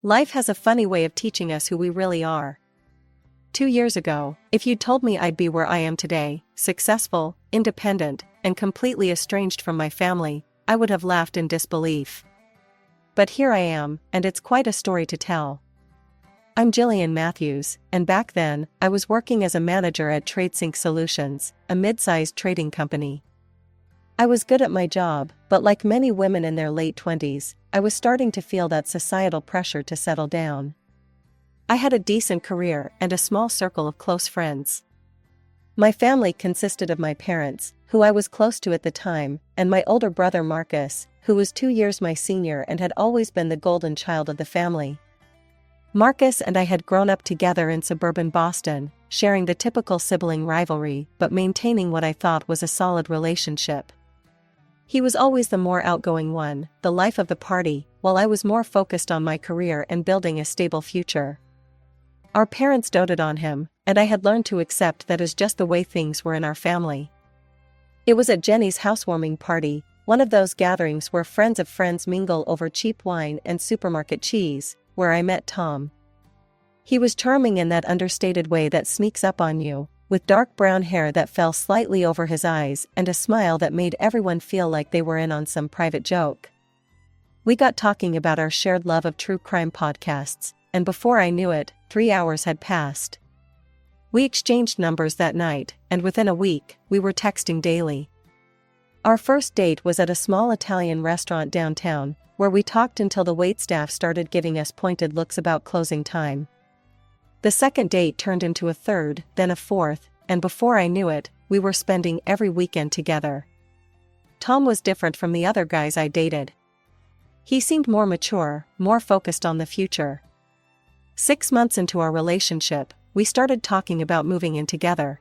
Life has a funny way of teaching us who we really are. 2 years ago, if you'd told me I'd be where I am today, successful, independent, and completely estranged from my family, I would have laughed in disbelief. But here I am, and it's quite a story to tell. I'm Jillian Matthews, and back then, I was working as a manager at TradeSync Solutions, a mid-sized trading company. I was good at my job, but like many women in their late 20s, I was starting to feel that societal pressure to settle down. I had a decent career and a small circle of close friends. My family consisted of my parents, who I was close to at the time, and my older brother Marcus, who was 2 years my senior and had always been the golden child of the family. Marcus and I had grown up together in suburban Boston, sharing the typical sibling rivalry but maintaining what I thought was a solid relationship. He was always the more outgoing one, the life of the party, while I was more focused on my career and building a stable future. Our parents doted on him, and I had learned to accept that as just the way things were in our family. It was at Jenny's housewarming party, one of those gatherings where friends of friends mingle over cheap wine and supermarket cheese, where I met Tom. He was charming in that understated way that sneaks up on you, with dark brown hair that fell slightly over his eyes and a smile that made everyone feel like they were in on some private joke. We got talking about our shared love of true crime podcasts, and before I knew it, 3 hours had passed. We exchanged numbers that night, and within a week, we were texting daily. Our first date was at a small Italian restaurant downtown, where we talked until the waitstaff started giving us pointed looks about closing time. The second date turned into a third, then a fourth, and before I knew it, we were spending every weekend together. Tom was different from the other guys I dated. He seemed more mature, more focused on the future. 6 months into our relationship, we started talking about moving in together.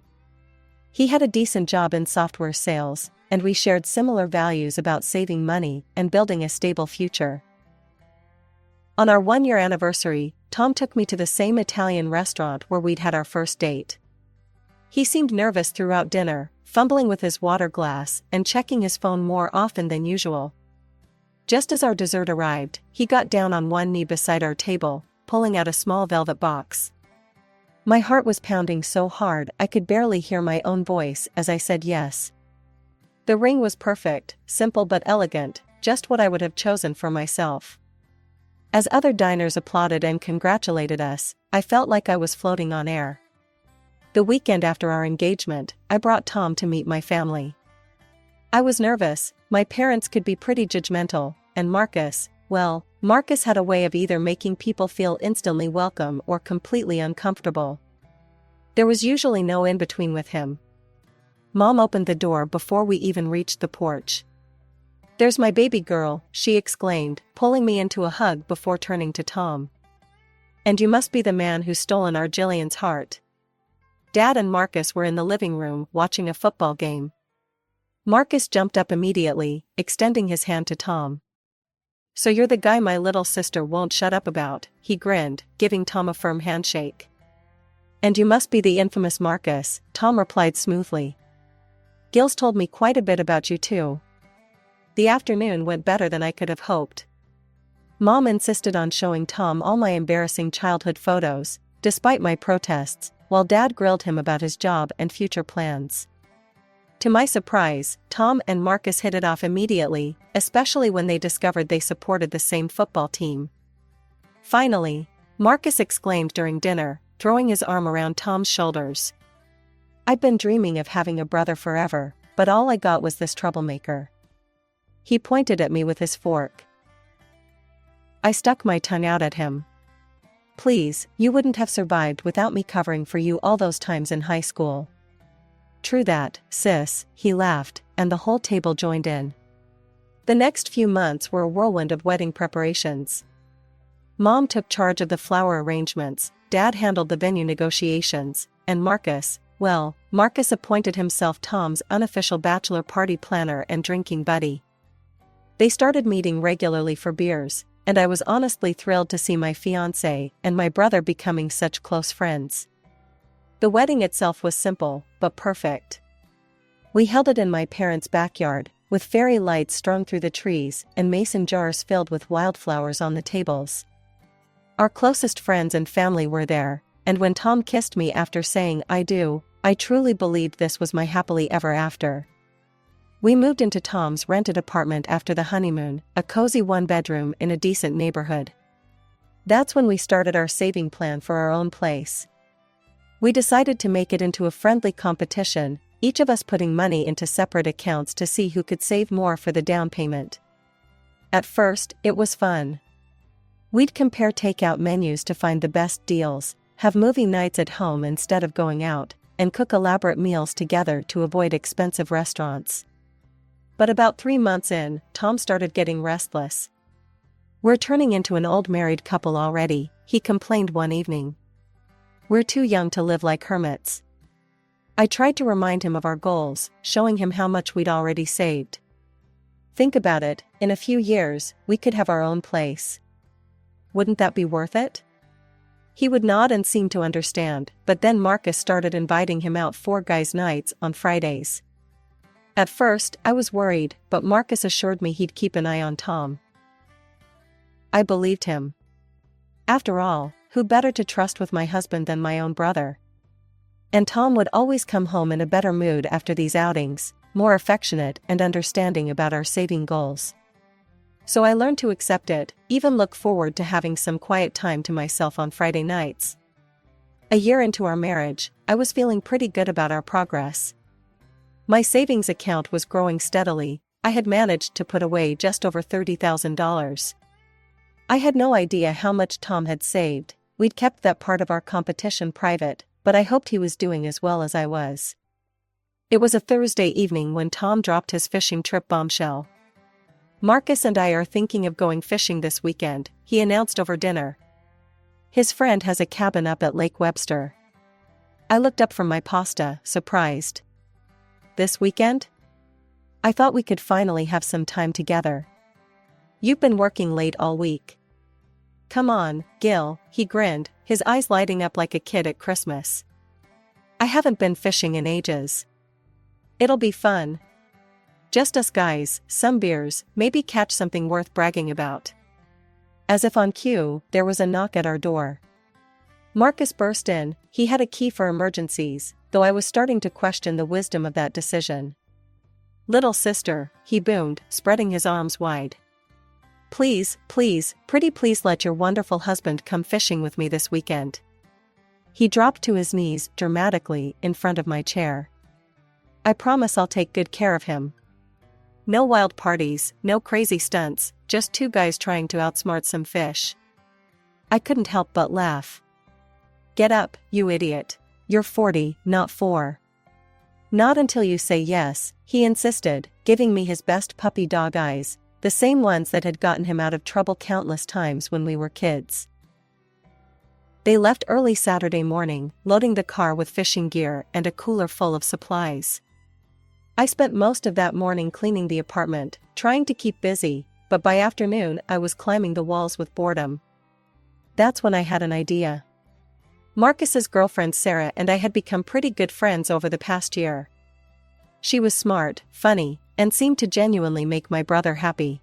He had a decent job in software sales, and we shared similar values about saving money and building a stable future. On our 1-year anniversary, Tom took me to the same Italian restaurant where we'd had our first date. He seemed nervous throughout dinner, fumbling with his water glass and checking his phone more often than usual. Just as our dessert arrived, he got down on one knee beside our table, pulling out a small velvet box. My heart was pounding so hard I could barely hear my own voice as I said yes. The ring was perfect, simple but elegant, just what I would have chosen for myself. As other diners applauded and congratulated us, I felt like I was floating on air. The weekend after our engagement, I brought Tom to meet my family. I was nervous, my parents could be pretty judgmental, and Marcus had a way of either making people feel instantly welcome or completely uncomfortable. There was usually no in-between with him. Mom opened the door before we even reached the porch. "There's my baby girl," she exclaimed, pulling me into a hug before turning to Tom. "And you must be the man who's stolen our Jillian's heart." Dad and Marcus were in the living room watching a football game. Marcus jumped up immediately, extending his hand to Tom. "So you're the guy my little sister won't shut up about," he grinned, giving Tom a firm handshake. "And you must be the infamous Marcus," Tom replied smoothly. "Gil's told me quite a bit about you too." The afternoon went better than I could have hoped. Mom insisted on showing Tom all my embarrassing childhood photos, despite my protests, while Dad grilled him about his job and future plans. To my surprise, Tom and Marcus hit it off immediately, especially when they discovered they supported the same football team. Finally, Marcus exclaimed during dinner, throwing his arm around Tom's shoulders. "I'd been dreaming of having a brother forever, but all I got was this troublemaker." He pointed at me with his fork. I stuck my tongue out at him. "Please, you wouldn't have survived without me covering for you all those times in high school." "True that, sis," he laughed, and the whole table joined in. The next few months were a whirlwind of wedding preparations. Mom took charge of the flower arrangements, Dad handled the venue negotiations, and Marcus appointed himself Tom's unofficial bachelor party planner and drinking buddy. They started meeting regularly for beers, and I was honestly thrilled to see my fiancé and my brother becoming such close friends. The wedding itself was simple, but perfect. We held it in my parents' backyard, with fairy lights strung through the trees and mason jars filled with wildflowers on the tables. Our closest friends and family were there, and when Tom kissed me after saying "I do," I truly believed this was my happily ever after. We moved into Tom's rented apartment after the honeymoon, a cozy one-bedroom in a decent neighborhood. That's when we started our saving plan for our own place. We decided to make it into a friendly competition, each of us putting money into separate accounts to see who could save more for the down payment. At first, it was fun. We'd compare takeout menus to find the best deals, have movie nights at home instead of going out, and cook elaborate meals together to avoid expensive restaurants. But about 3 months in, Tom started getting restless. "We're turning into an old married couple already," he complained one evening. "We're too young to live like hermits." I tried to remind him of our goals, showing him how much we'd already saved. "Think about it, in a few years, we could have our own place. Wouldn't that be worth it?" He would nod and seem to understand, but then Marcus started inviting him out for guys' nights on Fridays. At first, I was worried, but Marcus assured me he'd keep an eye on Tom. I believed him. After all, who better to trust with my husband than my own brother? And Tom would always come home in a better mood after these outings, more affectionate and understanding about our saving goals. So I learned to accept it, even look forward to having some quiet time to myself on Friday nights. A year into our marriage, I was feeling pretty good about our progress. My savings account was growing steadily. I had managed to put away just over $30,000. I had no idea how much Tom had saved. We'd kept that part of our competition private, but I hoped he was doing as well as I was. It was a Thursday evening when Tom dropped his fishing trip bombshell. "Marcus and I are thinking of going fishing this weekend," he announced over dinner. His friend has a cabin up at Lake Webster. I looked up from my pasta, surprised. "This weekend? I thought we could finally have some time together. You've been working late all week." "Come on, Gil," he grinned, his eyes lighting up like a kid at Christmas. "I haven't been fishing in ages. It'll be fun. Just us guys, some beers, maybe catch something worth bragging about." As if on cue, there was a knock at our door. Marcus burst in. He had a key for emergencies, though I was starting to question the wisdom of that decision. "Little sister," he boomed, spreading his arms wide. "Please, please, pretty please let your wonderful husband come fishing with me this weekend." He dropped to his knees dramatically in front of my chair. "I promise I'll take good care of him. No wild parties, no crazy stunts, just 2 guys trying to outsmart some fish." I couldn't help but laugh. "Get up, you idiot. You're 40, not 4. "Not until you say yes," he insisted, giving me his best puppy dog eyes, the same ones that had gotten him out of trouble countless times when we were kids. They left early Saturday morning, loading the car with fishing gear and a cooler full of supplies. I spent most of that morning cleaning the apartment, trying to keep busy, but by afternoon I was climbing the walls with boredom. That's when I had an idea. Marcus's girlfriend Sarah and I had become pretty good friends over the past year. She was smart, funny, and seemed to genuinely make my brother happy.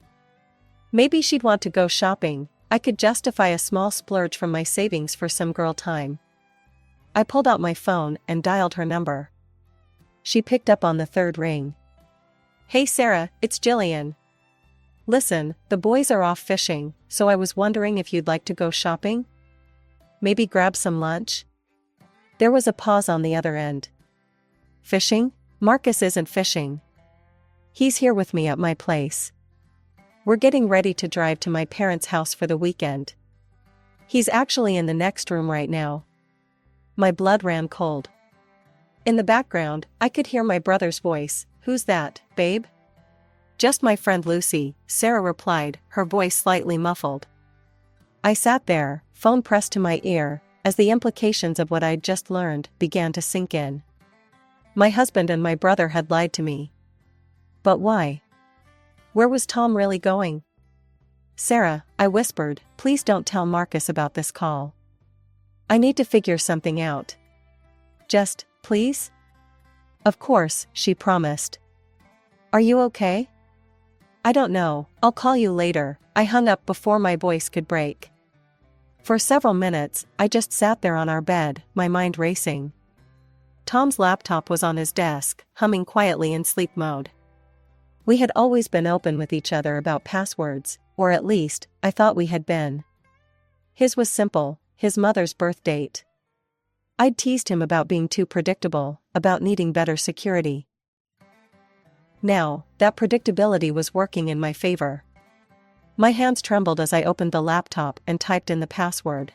Maybe she'd want to go shopping. I could justify a small splurge from my savings for some girl time. I pulled out my phone and dialed her number. She picked up on the 3rd ring. "Hey Sarah, it's Jillian. Listen, the boys are off fishing, so I was wondering if you'd like to go shopping? Maybe grab some lunch?" There was a pause on the other end. "Fishing? Marcus isn't fishing. He's here with me at my place. We're getting ready to drive to my parents' house for the weekend. He's actually in the next room right now." My blood ran cold. In the background, I could hear my brother's voice. "Who's that, babe?" "Just my friend Lucy," Sarah replied, her voice slightly muffled. I sat there, phone pressed to my ear, as the implications of what I'd just learned began to sink in. My husband and my brother had lied to me. But why? Where was Tom really going? "Sarah," I whispered, "please don't tell Marcus about this call. I need to figure something out. Just, please?" "Of course," she promised. "Are you okay?" "I don't know, I'll call you later." I hung up before my voice could break. For several minutes, I just sat there on our bed, my mind racing. Tom's laptop was on his desk, humming quietly in sleep mode. We had always been open with each other about passwords, or at least, I thought we had been. His was simple, his mother's birth date. I'd teased him about being too predictable, about needing better security. Now, that predictability was working in my favor. My hands trembled as I opened the laptop and typed in the password.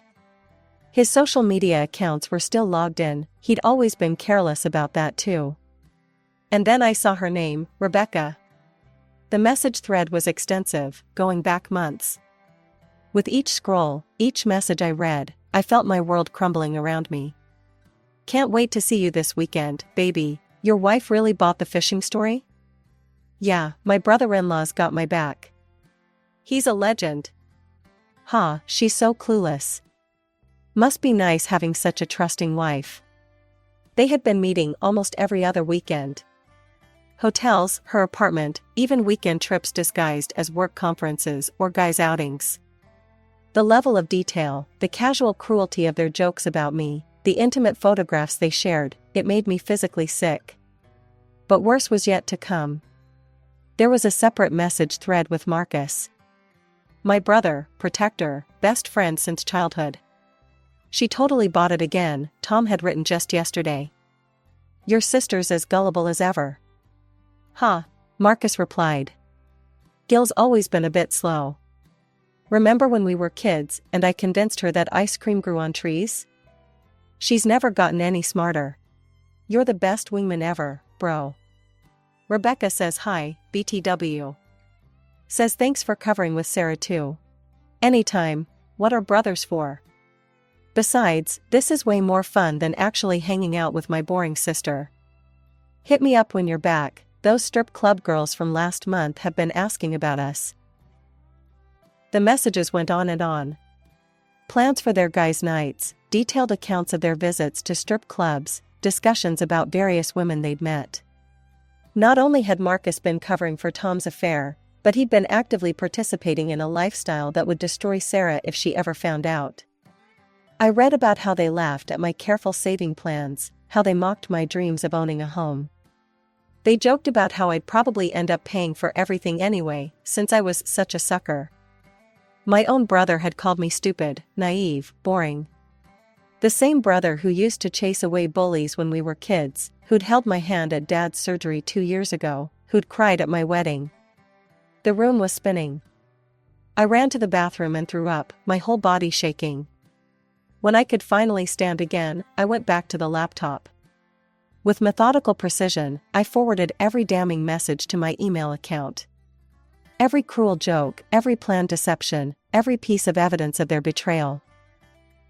His social media accounts were still logged in, he'd always been careless about that too. And then I saw her name, Rebecca. The message thread was extensive, going back months. With each scroll, each message I read, I felt my world crumbling around me. Can't wait to see you this weekend, baby. Your wife really bought the fishing story? Yeah, my brother-in-law's got my back. He's a legend. Ha, she's so clueless. Must be nice having such a trusting wife. They had been meeting almost every other weekend. Hotels, her apartment, even weekend trips disguised as work conferences or guys' outings. The level of detail, the casual cruelty of their jokes about me, the intimate photographs they shared, it made me physically sick. But worse was yet to come. There was a separate message thread with Marcus. My brother, protector, best friend since childhood. She totally bought it again, Tom had written just yesterday. Your sister's as gullible as ever. Huh, Marcus replied. Gil's always been a bit slow. Remember when we were kids and I convinced her that ice cream grew on trees? She's never gotten any smarter. You're the best wingman ever, bro. Rebecca says hi, BTW. Says thanks for covering with Sarah too. Anytime, what are brothers for? Besides, this is way more fun than actually hanging out with my boring sister. Hit me up when you're back, those strip club girls from last month have been asking about us. The messages went on and on. Plans for their guys' nights, detailed accounts of their visits to strip clubs, discussions about various women they'd met. Not only had Marcus been covering for Tom's affair, but he'd been actively participating in a lifestyle that would destroy Sarah if she ever found out. I read about how they laughed at my careful saving plans, how they mocked my dreams of owning a home. They joked about how I'd probably end up paying for everything anyway, since I was such a sucker. My own brother had called me stupid, naive, boring. The same brother who used to chase away bullies when we were kids, who'd held my hand at Dad's surgery 2 years ago, who'd cried at my wedding. The room was spinning. I ran to the bathroom and threw up, my whole body shaking. When I could finally stand again, I went back to the laptop. With methodical precision, I forwarded every damning message to my email account. Every cruel joke, every planned deception, every piece of evidence of their betrayal.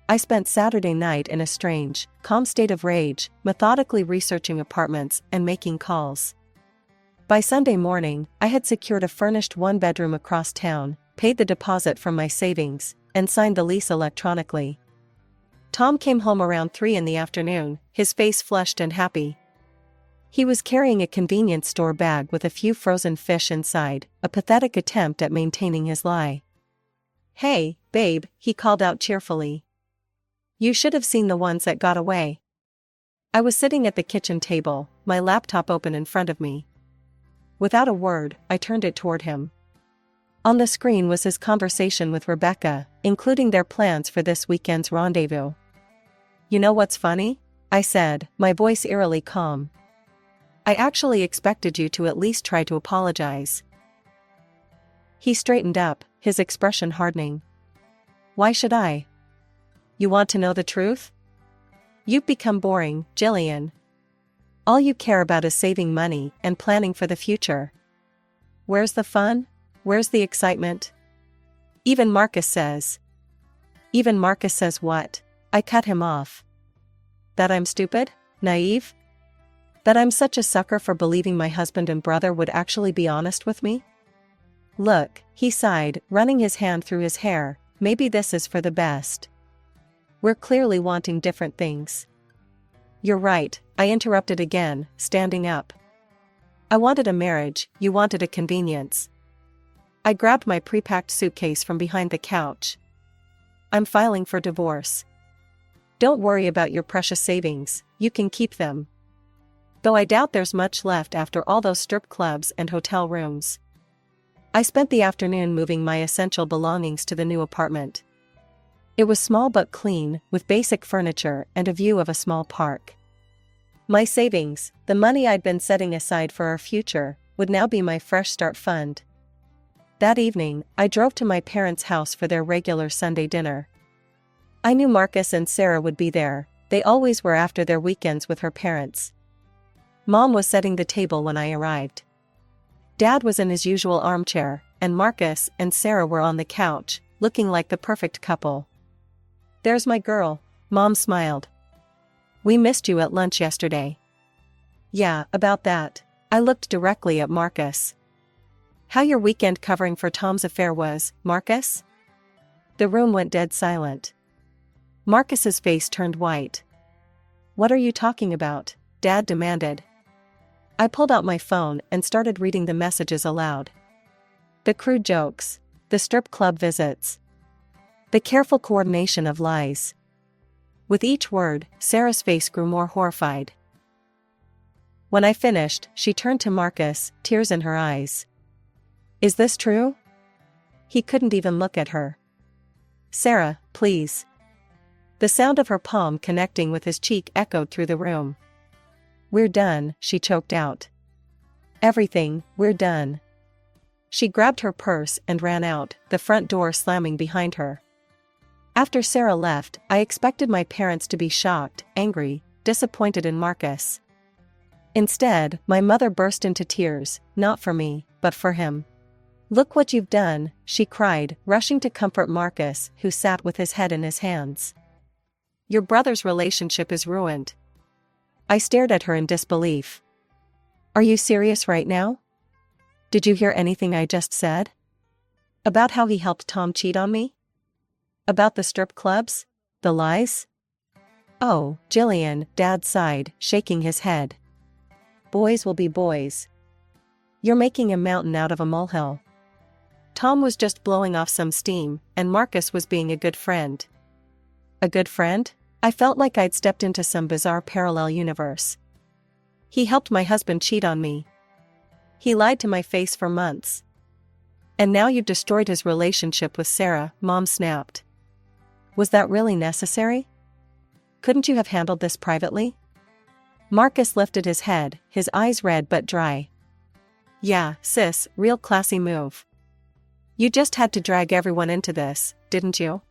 I spent Saturday night in a strange, calm state of rage, methodically researching apartments and making calls. By Sunday morning, I had secured a furnished one-bedroom across town, paid the deposit from my savings, and signed the lease electronically. Tom came home around 3 in the afternoon, his face flushed and happy. He was carrying a convenience store bag with a few frozen fish inside, a pathetic attempt at maintaining his lie. Hey, babe, he called out cheerfully. You should have seen the ones that got away. I was sitting at the kitchen table, my laptop open in front of me. Without a word, I turned it toward him. On the screen was his conversation with Rebecca, including their plans for this weekend's rendezvous. You know what's funny? I said, my voice eerily calm. I actually expected you to at least try to apologize. He straightened up, his expression hardening. Why should I? You want to know the truth? You've become boring, Jillian. All you care about is saving money and planning for the future. Where's the fun? Where's the excitement? Even Marcus says. Even Marcus says what? I cut him off. That I'm stupid? Naive? That I'm such a sucker for believing my husband and brother would actually be honest with me? Look, he sighed, running his hand through his hair, maybe this is for the best. We're clearly wanting different things. You're right, I interrupted again, standing up. I wanted a marriage, you wanted a convenience. I grabbed my pre-packed suitcase from behind the couch. I'm filing for divorce. Don't worry about your precious savings, you can keep them. Though I doubt there's much left after all those strip clubs and hotel rooms. I spent the afternoon moving my essential belongings to the new apartment. It was small but clean, with basic furniture and a view of a small park. My savings, the money I'd been setting aside for our future, would now be my fresh start fund. That evening, I drove to my parents' house for their regular Sunday dinner. I knew Marcus and Sarah would be there, they always were after their weekends with her parents. Mom was setting the table when I arrived. Dad was in his usual armchair, and Marcus and Sarah were on the couch, looking like the perfect couple. "There's my girl," Mom smiled. "We missed you at lunch yesterday." "Yeah, about that." I looked directly at Marcus. "How your weekend covering for Tom's affair was, Marcus?" The room went dead silent. Marcus's face turned white. "What are you talking about?" Dad demanded. I pulled out my phone and started reading the messages aloud. The crude jokes, the strip club visits, the careful coordination of lies. With each word, Sarah's face grew more horrified. When I finished, she turned to Marcus, tears in her eyes. "Is this true?" He couldn't even look at her. "Sarah, please." The sound of her palm connecting with his cheek echoed through the room. "We're done," she choked out. "Everything, we're done." She grabbed her purse and ran out, the front door slamming behind her. After Sarah left, I expected my parents to be shocked, angry, disappointed in Marcus. Instead, my mother burst into tears, not for me, but for him. "Look what you've done," she cried, rushing to comfort Marcus, who sat with his head in his hands. "Your brother's relationship is ruined." I stared at her in disbelief. "Are you serious right now? Did you hear anything I just said? About how he helped Tom cheat on me? About the strip clubs? The lies?" "Oh, Jillian," Dad sighed, shaking his head. "Boys will be boys. You're making a mountain out of a molehill. Tom was just blowing off some steam, and Marcus was being a good friend." A good friend? I felt like I'd stepped into some bizarre parallel universe. "He helped my husband cheat on me. He lied to my face for months. And now you've destroyed his relationship with Sarah," Mom snapped. "Was that really necessary? Couldn't you have handled this privately?" Marcus lifted his head, his eyes red but dry. "Yeah, sis, real classy move. You just had to drag everyone into this, didn't you?"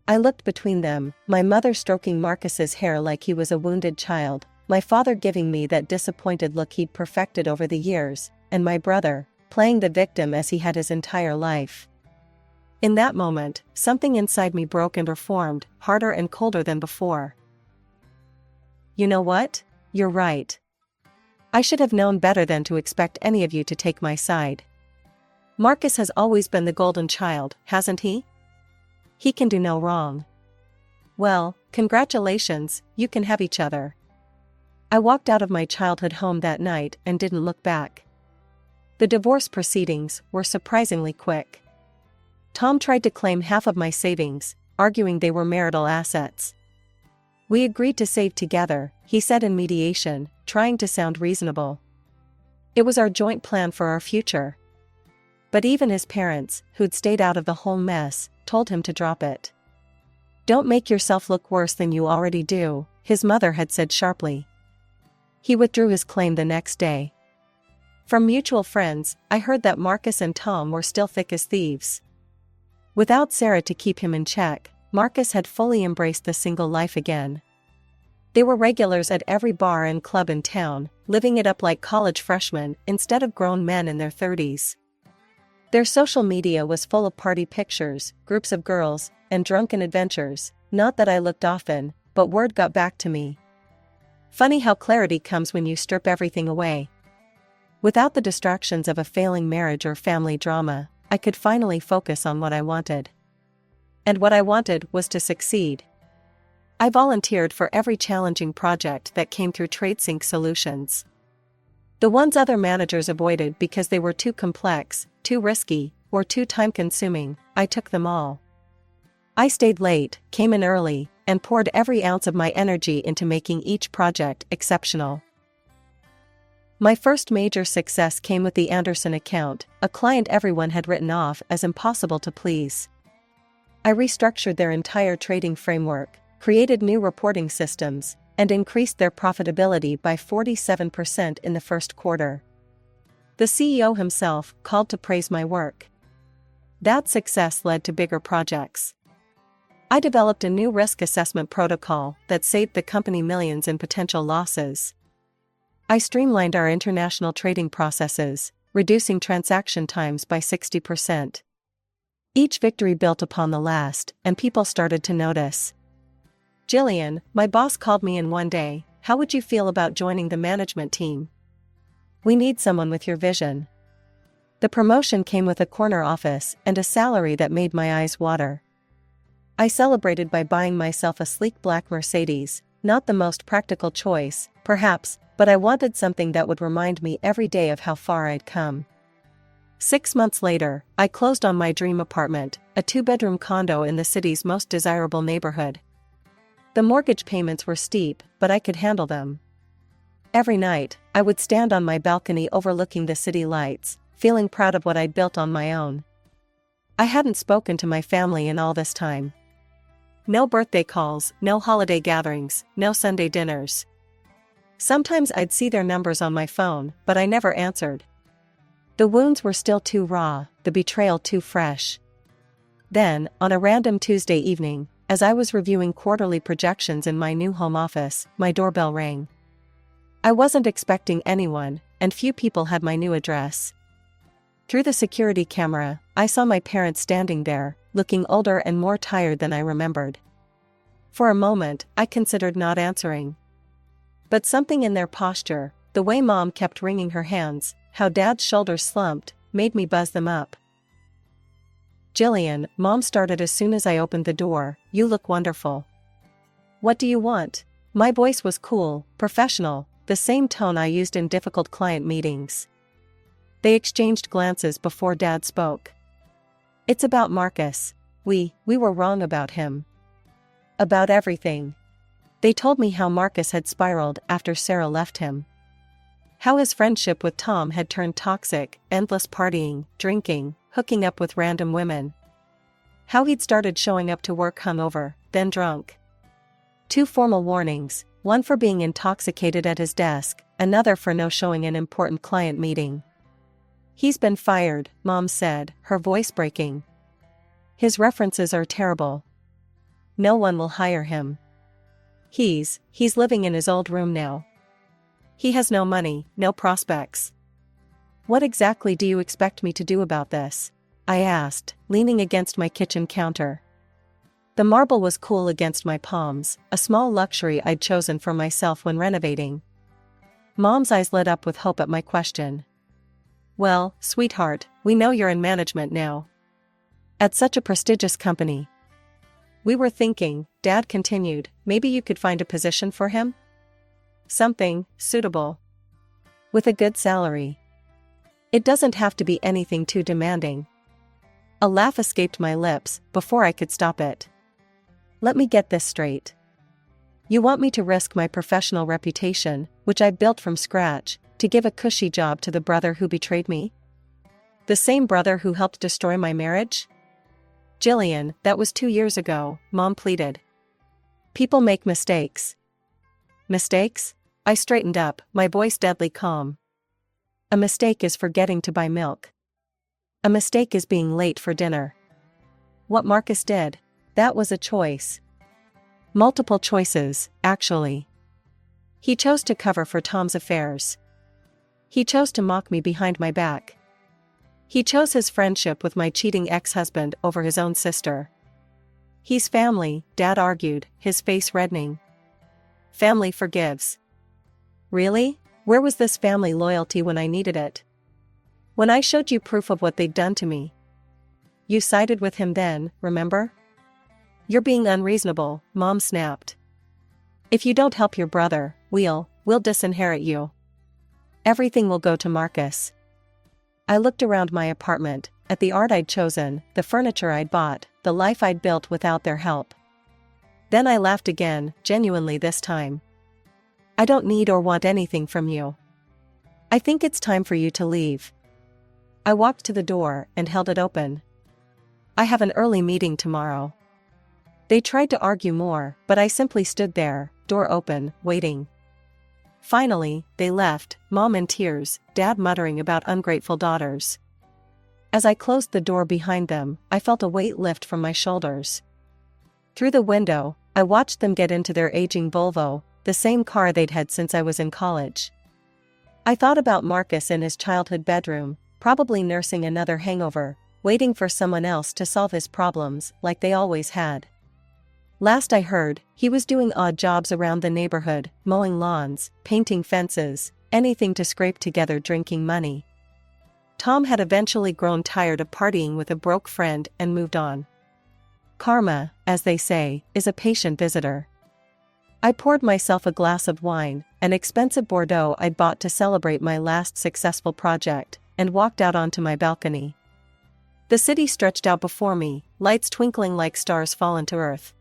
I looked between them, my mother stroking Marcus's hair like he was a wounded child, my father giving me that disappointed look he'd perfected over the years, and my brother, playing the victim as he had his entire life. In that moment, something inside me broke and reformed, harder and colder than before. "You know what? You're right. I should have known better than to expect any of you to take my side. Marcus has always been the golden child, hasn't he? He can do no wrong. Well, congratulations, you can have each other." I walked out of my childhood home that night and didn't look back. The divorce proceedings were surprisingly quick. Tom tried to claim half of my savings, arguing they were marital assets. "We agreed to save together," he said in mediation, trying to sound reasonable. "It was our joint plan for our future." But even his parents, who'd stayed out of the whole mess, told him to drop it. "Don't make yourself look worse than you already do," his mother had said sharply. He withdrew his claim the next day. From mutual friends, I heard that Marcus and Tom were still thick as thieves. Without Sarah to keep him in check, Marcus had fully embraced the single life again. They were regulars at every bar and club in town, living it up like college freshmen instead of grown men in their 30s. Their social media was full of party pictures, groups of girls, and drunken adventures. Not that I looked often, but word got back to me. Funny how clarity comes when you strip everything away. Without the distractions of a failing marriage or family drama, I could finally focus on what I wanted. And what I wanted was to succeed. I volunteered for every challenging project that came through TradeSync Solutions. The ones other managers avoided because they were too complex, too risky, or too time-consuming, I took them all. I stayed late, came in early, and poured every ounce of my energy into making each project exceptional. My first major success came with the Anderson account, a client everyone had written off as impossible to please. I restructured their entire trading framework, created new reporting systems, and increased their profitability by 47% in the first quarter. The CEO himself called to praise my work. That success led to bigger projects. I developed a new risk assessment protocol that saved the company millions in potential losses. I streamlined our international trading processes, reducing transaction times by 60%. Each victory built upon the last, and people started to notice. "Jillian, my boss called me in one day. How would you feel about joining the management team? We need someone with your vision." The promotion came with a corner office and a salary that made my eyes water. I celebrated by buying myself a sleek black Mercedes, not the most practical choice, perhaps, but I wanted something that would remind me every day of how far I'd come. 6 months later, I closed on my dream apartment, a 2-bedroom condo in the city's most desirable neighborhood. The mortgage payments were steep, but I could handle them. Every night, I would stand on my balcony overlooking the city lights, feeling proud of what I'd built on my own. I hadn't spoken to my family in all this time. No birthday calls, no holiday gatherings, no Sunday dinners. Sometimes I'd see their numbers on my phone, but I never answered. The wounds were still too raw, the betrayal too fresh. Then, on a random Tuesday evening, as I was reviewing quarterly projections in my new home office, my doorbell rang. I wasn't expecting anyone, and few people had my new address. Through the security camera, I saw my parents standing there, looking older and more tired than I remembered. For a moment, I considered not answering. But something in their posture, the way Mom kept wringing her hands, how Dad's shoulders slumped, made me buzz them up. "Jillian," Mom started as soon as I opened the door, "you look wonderful. What do you want?" My voice was cool, professional, the same tone I used in difficult client meetings. They exchanged glances before Dad spoke. "It's about Marcus. We were wrong about him. About everything." They told me how Marcus had spiraled after Sarah left him. How his friendship with Tom had turned toxic, endless partying, drinking, hooking up with random women. How he'd started showing up to work hungover, then drunk. 2 formal warnings, one for being intoxicated at his desk, another for no showing an important client meeting. "He's been fired," Mom said, her voice breaking. "His references are terrible. No one will hire him. He's living in his old room now. He has no money, no prospects." "What exactly do you expect me to do about this?" I asked, leaning against my kitchen counter. The marble was cool against my palms, a small luxury I'd chosen for myself when renovating. Mom's eyes lit up with hope at my question. "Well, sweetheart, we know you're in management now. At such a prestigious company. We were thinking," Dad continued, "maybe you could find a position for him? Something suitable. With a good salary. It doesn't have to be anything too demanding." A laugh escaped my lips before I could stop it. "Let me get this straight. You want me to risk my professional reputation, which I built from scratch, to give a cushy job to the brother who betrayed me? The same brother who helped destroy my marriage?" "Jillian, that was 2 years ago," Mom pleaded. "People make mistakes." "Mistakes?" I straightened up, my voice deadly calm. "A mistake is forgetting to buy milk. A mistake is being late for dinner. What Marcus did, that was a choice. Multiple choices, actually. He chose to cover for Tom's affairs. He chose to mock me behind my back. He chose his friendship with my cheating ex-husband over his own sister. He's family," Dad argued, his face reddening. "Family forgives." "Really? Where was this family loyalty when I needed it? When I showed you proof of what they'd done to me? You sided with him then, remember?" "You're being unreasonable," Mom snapped. "If you don't help your brother, we'll disinherit you. Everything will go to Marcus." I looked around my apartment, at the art I'd chosen, the furniture I'd bought, the life I'd built without their help. Then I laughed again, genuinely this time. I don't need or want anything from you. I think it's time for you to leave. I walked to the door and held it open. I have an early meeting tomorrow. They tried to argue more, but I simply stood there, door open, waiting. Finally, they left, Mom in tears, Dad muttering about ungrateful daughters. As I closed the door behind them, I felt a weight lift from my shoulders. Through the window, I watched them get into their aging Volvo, the same car they'd had since I was in college. I thought about Marcus in his childhood bedroom, probably nursing another hangover, waiting for someone else to solve his problems like they always had. Last I heard, he was doing odd jobs around the neighborhood, mowing lawns, painting fences, anything to scrape together drinking money. Tom had eventually grown tired of partying with a broke friend and moved on. Karma, as they say, is a patient visitor. I poured myself a glass of wine, an expensive Bordeaux I'd bought to celebrate my last successful project, and walked out onto my balcony. The city stretched out before me, lights twinkling like stars fallen to earth.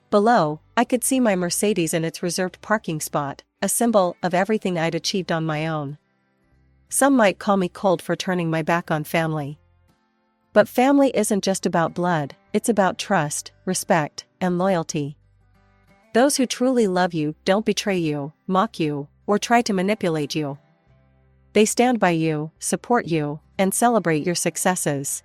Below, I could see my Mercedes in its reserved parking spot, a symbol of everything I'd achieved on my own. Some might call me cold for turning my back on family. But family isn't just about blood, it's about trust, respect, and loyalty. Those who truly love you don't betray you, mock you, or try to manipulate you. They stand by you, support you, and celebrate your successes.